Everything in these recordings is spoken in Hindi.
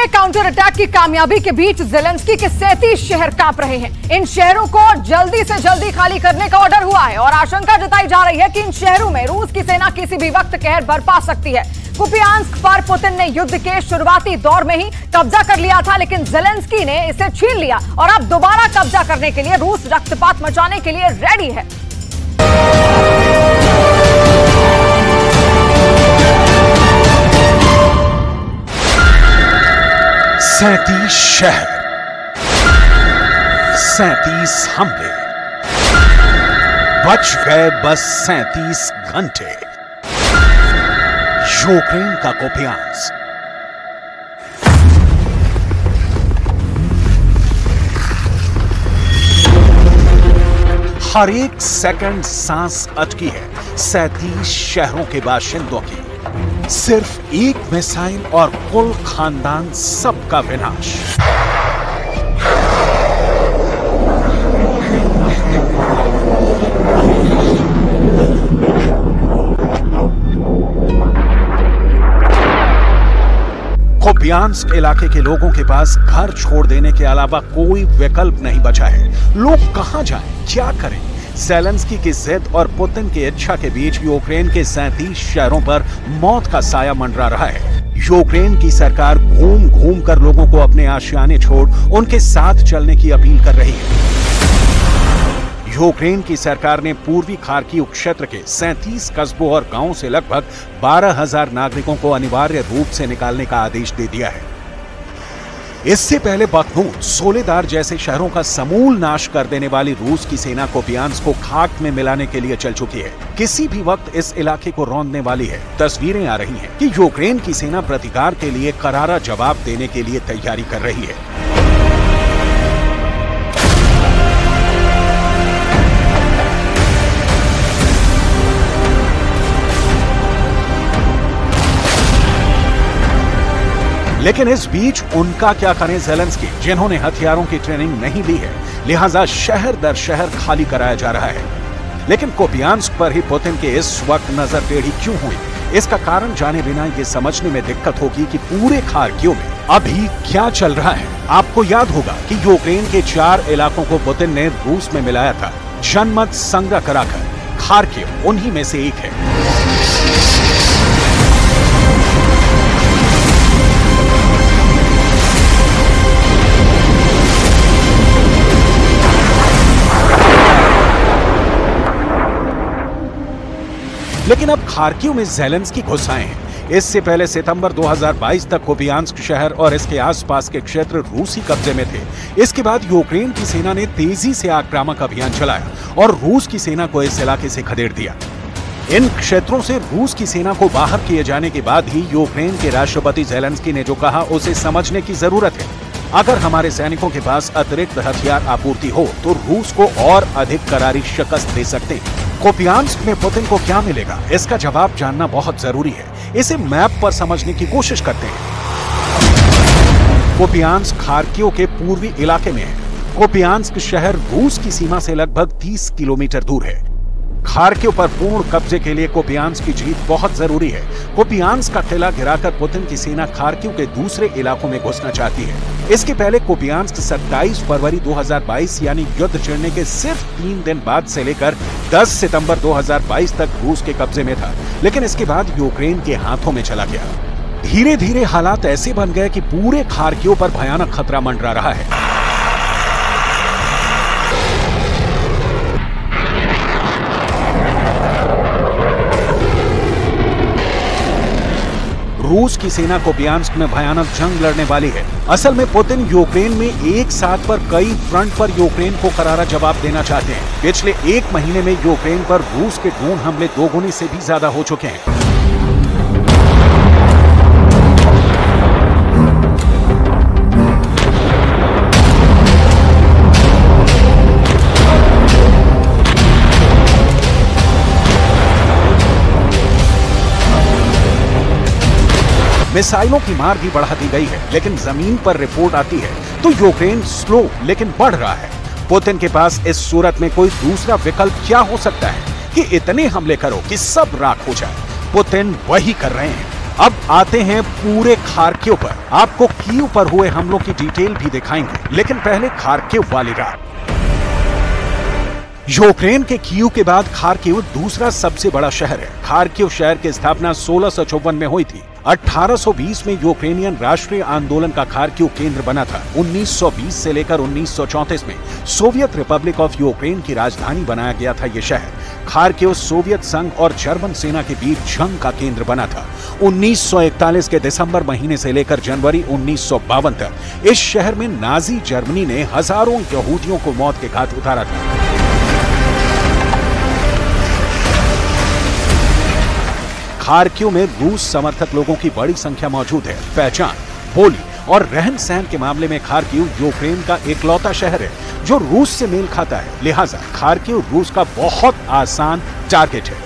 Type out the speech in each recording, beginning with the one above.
काउंटर अटैक की कामयाबी के बीच ज़ेलेंस्की के 37 शहर कांप रहे हैं। इन शहरों को जल्दी से जल्दी खाली करने का ऑर्डर हुआ है और आशंका जताई जा रही है कि इन शहरों में रूस की सेना किसी भी वक्त कहर बरपा सकती है। कुपियांस्क पर पुतिन ने युद्ध के शुरुआती दौर में ही कब्जा कर लिया था, लेकिन ज़ेलेंस्की ने इसे छीन लिया और अब दोबारा कब्जा करने के लिए रूस रक्तपात मचाने के लिए रेडी है। 37 शहर, 37 हमले, बच गए बस 37 घंटे। यूक्रेन का कुपियांस्क। हर एक सेकंड सांस अटकी है 37 शहरों के बाशिंदों की। सिर्फ एक मिसाइल और कुल खानदान सबका विनाश। कुपियांस्क इलाके के लोगों के पास घर छोड़ देने के अलावा कोई विकल्प नहीं बचा है। लोग कहां जाएं, क्या करें? ज़ेलेंस्की की जिद और पुतिन की इच्छा के बीच यूक्रेन के 37 शहरों पर मौत का साया मंडरा रहा है। यूक्रेन की सरकार घूम घूम कर लोगों को अपने आशियाने छोड़ उनके साथ चलने की अपील कर रही है। यूक्रेन की सरकार ने पूर्वी खार्किव क्षेत्र के 37 कस्बों और गांवों से लगभग 12,000 नागरिकों को अनिवार्य रूप से निकालने का आदेश दे दिया है। इससे पहले बखमूत, सोलेदार जैसे शहरों का समूल नाश कर देने वाली रूस की सेना कुपियांस्क को खाक में मिलाने के लिए चल चुकी है। किसी भी वक्त इस इलाके को रौंदने वाली है। तस्वीरें आ रही हैं कि यूक्रेन की सेना प्रतिकार के लिए करारा जवाब देने के लिए तैयारी कर रही है। लेकिन इस बीच उनका क्या करें ज़ेलेंस्की, जिन्होंने हथियारों की ट्रेनिंग नहीं ली है, लिहाजा शहर दर शहर खाली कराया जा रहा है। लेकिन कुपियांस्क पर ही पुतिन के इस वक्त नजर टेढ़ी क्यों हुई? इसका कारण जाने बिना ये समझने में दिक्कत होगी कि पूरे खार्किव में अभी क्या चल रहा है। आपको याद होगा कि यूक्रेन के 4 इलाकों को पुतिन ने रूस में मिलाया था, जनमत संग्रह कराकर। खार्किव उन्हीं में से एक है। लेकिन अब खार्किव में ज़ेलेंस्की घुस आए हैं। इससे पहले सितंबर 2022 तक कुपियांस्क शहर और इसके आसपास के क्षेत्र रूसी कब्जे में थे। इसके बाद यूक्रेन की सेना ने तेजी से आक्रामक अभियान चलाया और रूस की सेना को इस इलाके से खदेड़ दिया। इन क्षेत्रों से रूस की सेना को बाहर किए जाने के बाद ही यूक्रेन के राष्ट्रपति ज़ेलेंस्की ने जो कहा उसे समझने की जरूरत है। अगर हमारे सैनिकों के पास अतिरिक्त हथियार आपूर्ति हो तो रूस को और अधिक करारी शिकस्त दे सकते हैं। कुपियांस्क में पुतिन को क्या मिलेगा, इसका जवाब जानना बहुत जरूरी है। इसे मैप पर समझने की कोशिश करते हैं। कुपियांस्क खार्किव के पूर्वी इलाके में है। कुपियांस्क शहर रूस की सीमा से लगभग 30 किलोमीटर दूर है। खार्किव पर पूर्ण कब्जे के लिए कुपियांस्क की जीत बहुत जरूरी है। कुपियांस्क का किला गिराकर पुतिन की सेना खार्किव के दूसरे इलाकों में घुसना चाहती है। इसके पहले कुपियांस्क 27 फरवरी 2022 यानी युद्ध छिड़ने के सिर्फ 3 दिन बाद से लेकर 10 सितंबर 2022 तक रूस के कब्जे में था, लेकिन इसके बाद यूक्रेन के हाथों में चला गया। धीरे धीरे हालात ऐसे बन गए कि पूरे खार्किव पर भयानक खतरा मंडरा रहा है। रूस की सेना कुपियांस्क में भयानक जंग लड़ने वाली है। असल में पुतिन यूक्रेन में एक साथ पर कई फ्रंट पर यूक्रेन को करारा जवाब देना चाहते हैं। पिछले 1 महीने में यूक्रेन पर रूस के ड्रोन हमले 2 गुने से भी ज्यादा हो चुके हैं। मिसाइलों की मार भी बढ़ा दी गई है, लेकिन जमीन पर रिपोर्ट आती है तो यूक्रेन स्लो लेकिन बढ़ रहा है। पुतिन के पास इस सूरत में कोई दूसरा विकल्प क्या हो सकता है कि इतने हमले करो कि सब राख हो जाए। पुतिन वही कर रहे हैं। अब आते हैं पूरे खार्किव पर। आपको कीव पर हुए हमलों की डिटेल भी दिखाएंगे, लेकिन पहले खार्किव वाली रात। यूक्रेन के कीव के बाद खार्किव दूसरा सबसे बड़ा शहर है। खार्किव शहर की स्थापना 1654 में हुई थी। 1820 में यूक्रेनियन राष्ट्रीय आंदोलन का खार्किव केंद्र बना था। 1920 से लेकर 1934 में सोवियत रिपब्लिक ऑफ यूक्रेन की राजधानी बनाया गया था ये शहर। खार्किव सोवियत संघ और जर्मन सेना के बीच जंग का केंद्र बना था। 1941 के दिसंबर महीने से लेकर जनवरी 1952 तक इस शहर में नाजी जर्मनी ने हजारों यहूदियों को मौत के घाट उतारा था। खार्किव में रूस समर्थक लोगों की बड़ी संख्या मौजूद है। पहचान, बोली और रहन सहन के मामले में खार्किव यूक्रेन का इकलौता शहर है जो रूस से मेल खाता है। लिहाजा खार्किव रूस का बहुत आसान टारगेट है।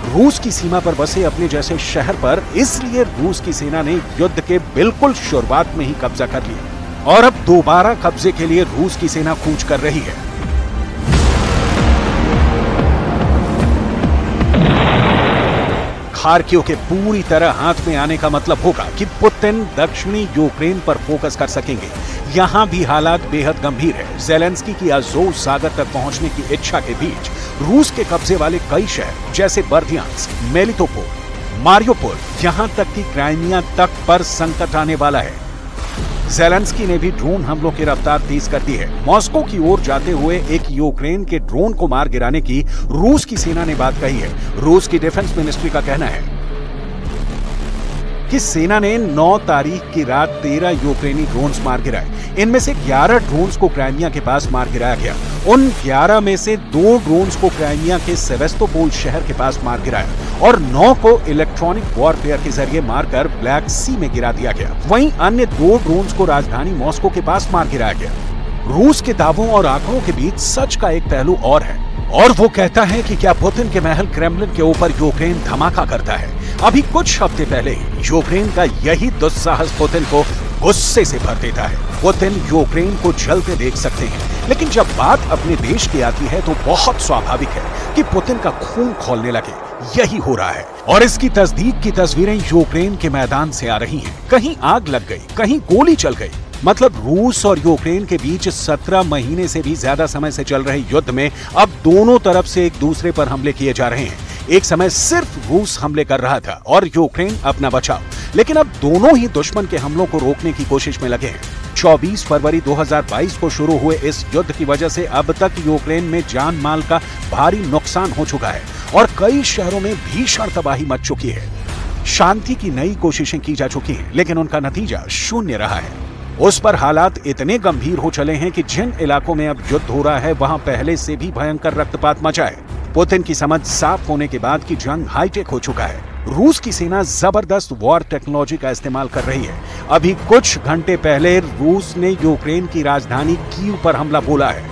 रूस की सीमा पर बसे अपने जैसे शहर पर इसलिए रूस की सेना ने युद्ध के बिल्कुल शुरुआत में ही कब्जा कर लिया और अब दोबारा कब्जे के लिए रूस की सेना कूच कर रही है। खार्किव के पूरी तरह हाथ में आने का मतलब होगा कि पुतिन दक्षिणी यूक्रेन पर फोकस कर सकेंगे। यहां भी हालात बेहद गंभीर है। ज़ेलेंस्की की अज़ोव सागर तक पहुंचने की इच्छा के बीच रूस के कब्जे वाले कई शहर जैसे बर्दियांस्क, मेलिटोपोल, मारियोपोल, यहां तक कि क्राइमिया तक पर संकट आने वाला है। ज़ेलेंस्की ने भी ड्रोन हमलों की रफ्तार तेज कर दी है। मॉस्को की ओर जाते हुए एक यूक्रेन के ड्रोन को मार गिराने की रूस की सेना ने बात कही है। रूस की डिफेंस मिनिस्ट्री का कहना है कि सेना ने 9 तारीख की रात 13 यूक्रेनी ड्रोन्स मार गिराए। इनमें से 11 ड्रोन्स को क्राइमिया के पास मार गिराया गया। उन 11 में से 2 ड्रोन्स को क्राइमिया के सेवेस्तोपोल शहर के पास मार गिराया और 9 को इलेक्ट्रॉनिक वॉरफेयर के जरिए मारकर ब्लैक सी में गिरा दिया गया। वहीं अन्य 2 ड्रोन्स को राजधानी मॉस्को के पास मार गिराया गया। रूस के दावों और आंकड़ों के बीच सच का एक पहलू और है, और वो कहता है कि क्या पुतिन के महल क्रेमलिन के ऊपर यूक्रेन धमाका करता है। अभी कुछ हफ्ते पहले यूक्रेन का यही दुस्साहस पुतिन को गुस्से से भर देता है। पुतिन यूक्रेन को जलते देख सकते हैं, लेकिन जब बात अपने देश की आती है तो बहुत स्वाभाविक है कि पुतिन का खून खौलने लगे। यही हो रहा है और इसकी तस्दीक की तस्वीरें यूक्रेन के मैदान से आ रही हैं। कहीं आग लग गई, कहीं गोली चल गई। मतलब रूस और यूक्रेन के बीच 17 महीने से भी ज्यादा समय से चल रहे युद्ध में अब दोनों तरफ से एक दूसरे पर हमले किए जा रहे हैं। एक समय सिर्फ रूस हमले कर रहा था और यूक्रेन अपना बचाव, लेकिन अब दोनों ही दुश्मन के हमलों को रोकने की कोशिश में लगे हैं। 24 फरवरी 2022 को शुरू हुए इस युद्ध की वजह से अब तक यूक्रेन में जान माल का भारी नुकसान हो चुका है और कई शहरों में भीषण तबाही मच चुकी है। शांति की नई कोशिशें की जा चुकी हैं, लेकिन उनका नतीजा शून्य रहा है। उस पर हालात इतने गंभीर हो चले हैं कि जिन इलाकों में अब युद्ध हो रहा है वहां पहले से भी भयंकर रक्तपात मचा है। पुतिन की समझ साफ होने के बाद कि जंग हाईटेक हो चुका है। रूस की सेना जबरदस्त वॉर टेक्नोलॉजी का इस्तेमाल कर रही है। अभी कुछ घंटे पहले रूस ने यूक्रेन की राजधानी कीव पर हमला बोला है।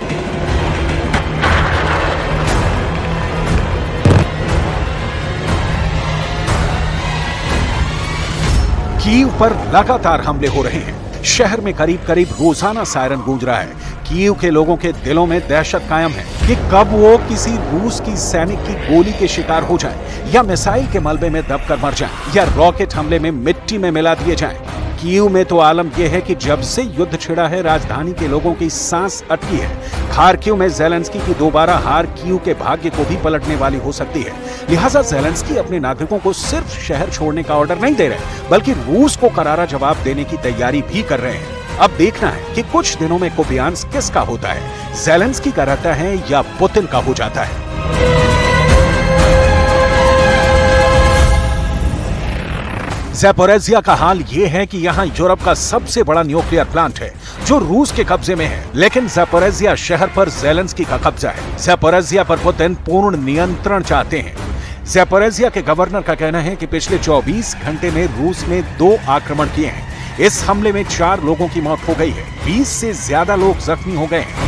कीव पर लगातार हमले हो रहे हैं। शहर में करीब करीब रोजाना सायरन गूंज रहा है। कीव के लोगों के दिलों में दहशत कायम है कि कब वो किसी रूस की सैनिक की गोली के शिकार हो जाए या मिसाइल के मलबे में दबकर मर जाएं या रॉकेट हमले में मिट्टी में मिला दिए जाएं। कीव में तो आलम यह है कि जब से युद्ध छिड़ा है राजधानी के लोगों की सांस अटकी है। खार्किव में ज़ेलेंस्की की दोबारा हार कीव के भाग्य को भी पलटने वाली हो सकती है। लिहाजा ज़ेलेंस्की अपने नागरिकों को सिर्फ शहर छोड़ने का ऑर्डर नहीं दे रहे, बल्कि रूस को करारा जवाब देने की तैयारी भी कर रहे हैं। अब देखना है कि कुछ दिनों में कुपियांस्क किसका होता है, ज़ेलेंस्की का रहता है या पुतिन का हो जाता है। ज़ैपोरिज़िया का हाल यह है कि यहाँ यूरोप का सबसे बड़ा न्यूक्लियर प्लांट है जो रूस के कब्जे में है, लेकिन ज़ैपोरिज़िया शहर पर ज़ेलेंस्की का कब्जा है। ज़ैपोरिज़िया पर पुतिन पूर्ण नियंत्रण चाहते हैं। ज़ैपोरिज़िया के गवर्नर का कहना है कि पिछले 24 घंटे में रूस ने 2 आक्रमण किए हैं। इस हमले में 4 लोगों की मौत हो गई है, 20 से ज्यादा लोग जख्मी हो गए हैं।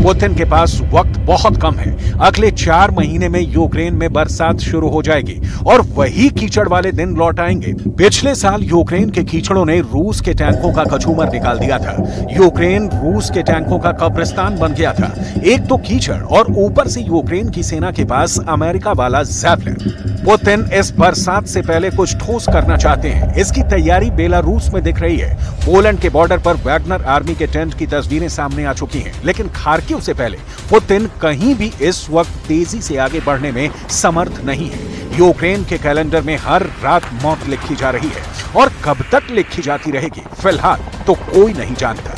पुतिन के पास वक्त बहुत कम है। अगले 4 महीने में यूक्रेन में बरसात शुरू हो जाएगी और वही कीचड़ वाले दिन लौट आएंगे। पिछले साल यूक्रेन के कीचड़ों ने रूस के टैंकों का कचूमर निकाल दिया था। यूक्रेन रूस के टैंकों का कब्रिस्तान बन गया था। एक तो कीचड़ और ऊपर से यूक्रेन की सेना के पास अमेरिका वाला ज़ैवलिन। पुतिन इस बरसात से पहले कुछ ठोस करना चाहते हैं। इसकी तैयारी बेलारूस में दिख रही है। पोलैंड के बॉर्डर पर वैगनर आर्मी के टेंट की तस्वीरें सामने आ चुकी हैं, लेकिन खार्किव से पहले पुतिन कहीं भी इस वक्त तेजी से आगे बढ़ने में समर्थ नहीं है। यूक्रेन के कैलेंडर में हर रात मौत लिखी जा रही है और कब तक लिखी जाती रहेगी, फिलहाल तो कोई नहीं जानता।